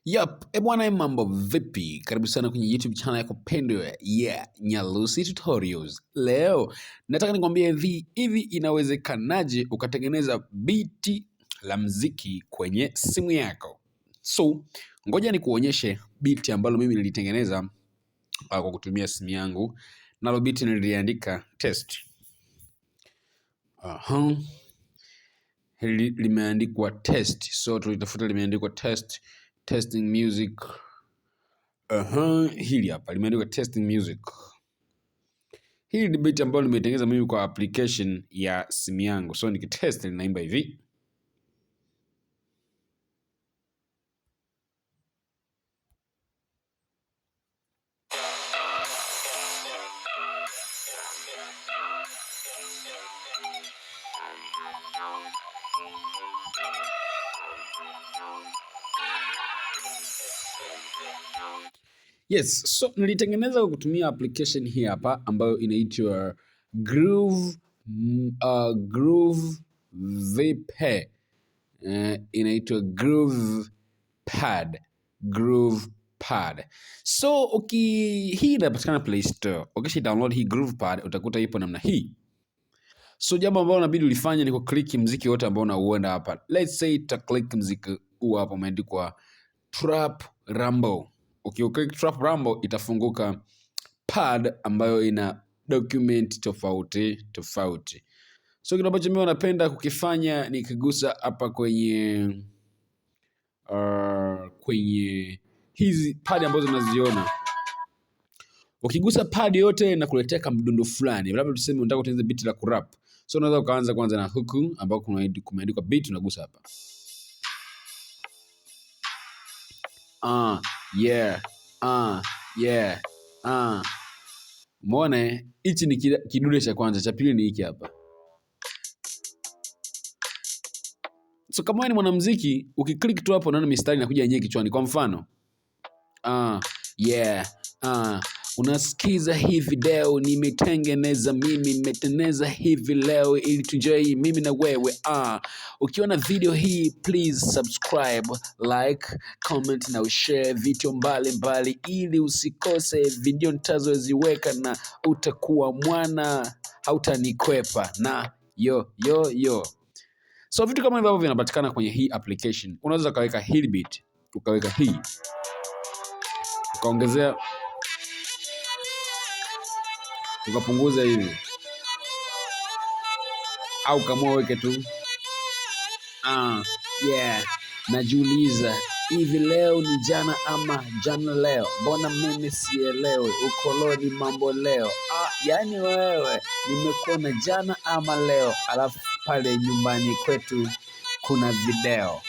Yup, bwana mambo vipi? Karibu sana kwenye YouTube channel yako pendwa ya Nyalusi Tutorials. Leo nataka nikwambie hivi inawezekanaje ukatengeneza biti la mziki kwenye simu yako. So, ngoja nikuonyeshe biti ambalo mimi nilitengeneza kwa kutumia simu yangu. Nalo biti niliandika test. Hili limeandikwa test. So tulitafuta limeandikwa test, testing music. Hili hapa limeandikwa testing music. Hili ni beat ambayo nimetengeneza mimi kwa application ya simu yangu. So nikitest linaimba hivi. Yes, so nilitengeneza kwa kutumia application hii hapa ambayo inaitwa Groove VP. Inaitwa Groove Pad. So hii inapatikana Play Store. Ukisha download hii Groove Pad utakuta ipo namna hii. So jambo ambalo inabidi ulifanye ni kuclick muziki wote ambao unauenda hapa. Let's say click muziki huu hapa umeandikwa Trap Rumble. Ukiclick Trap Rumble itafunguka pad ambayo ina document tofauti. So kitu ambacho mimi napenda kukifanya ni kigusa hapa kwenye hizi pad ambazo unaziona. Ukigusa pad yote na kuletea kamdundo fulani. Labda tuseme unataka kutengeneza beat la kurap. So unaweza ukaanza kwanza na huku ambao kumeandikwa beat, unagusa hapa. Umeona, hichi ni kidude cha kwanza, cha pili ni hiki hapa. So kama wewe ni mwanamuziki, ukiklik tu hapo unaona mistari inakuja yenyewe kichwani. Kwa mfano, unasikiza hii video nimetengeneza hivi leo ili tuenjoy mimi na wewe. Ukiona video hii please subscribe, like, comment na ushare video mbalimbali ili usikose video nitazoziweka na utakuwa mwana hautanikwepa na yo. So vitu kama hivyo vinapatikana kwenye hii application. Unaweza kaweka hii beat, ukaweka hii, ukaongezea, ukapunguza hivi, au kama weke tu. Najiuliza hivi leo ni jana ama jana leo, mbona mimi sielewi, ukoloni mambo leo. Yani wewe nimekuona jana ama leo, alafu pale nyumbani kwetu kuna video.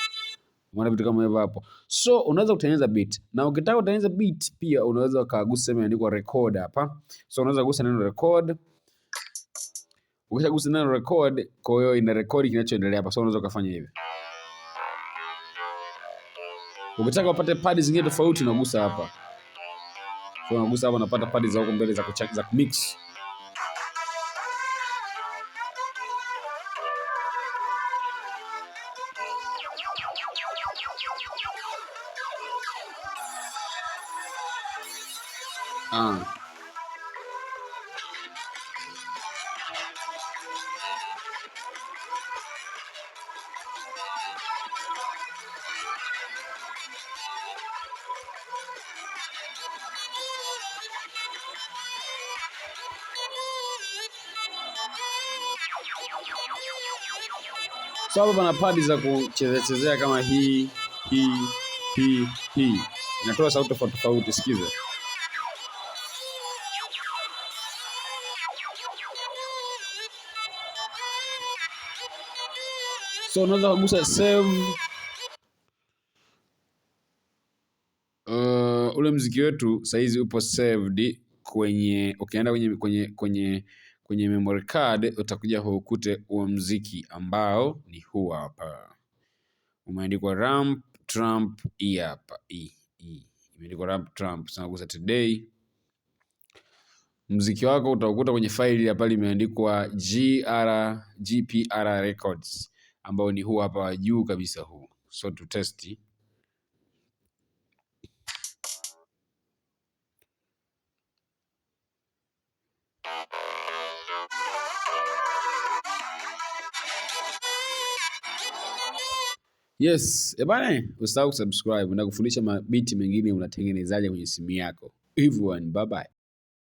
Unaona vitu kama hivyo hapo. So unaweza kutengeneza beat. Na ukitaka kutengeneza beat pia unaweza ukagusa imeandikwa record hapa. So unaweza kugusa neno record. Ukishagusa neno record, kwa hiyo ina record kinachoendelea hapa. So unaweza kufanya hivi. Ukitaka upate pad zingine tofauti unagusa hapa. So unagusa hapa unapata pad za huko mbele za kumix. So hapa pana padi za kuchezea kama hii. Inatoa sauti tofauti, sikiza. So unaweza kugusa save. Ule muziki wetu saizi upo saved kwenye, ukienda kwenye memory card utakuja ukute huo muziki ambao ni huu hapa. Umeandikwa Ramp Trump hapa. Imeandikwa Ramp Trump. Sasa unagusa today. Muziki wako utakuta kwenye faili hapa limeandikwa GPR Records ambao ni huu hapa juu kabisa huu. So to test. Yes, bana, usahau kusubscribe na kufundisha mabiti mengine unatengenezaje kwenye simu yako. Everyone, bye bye.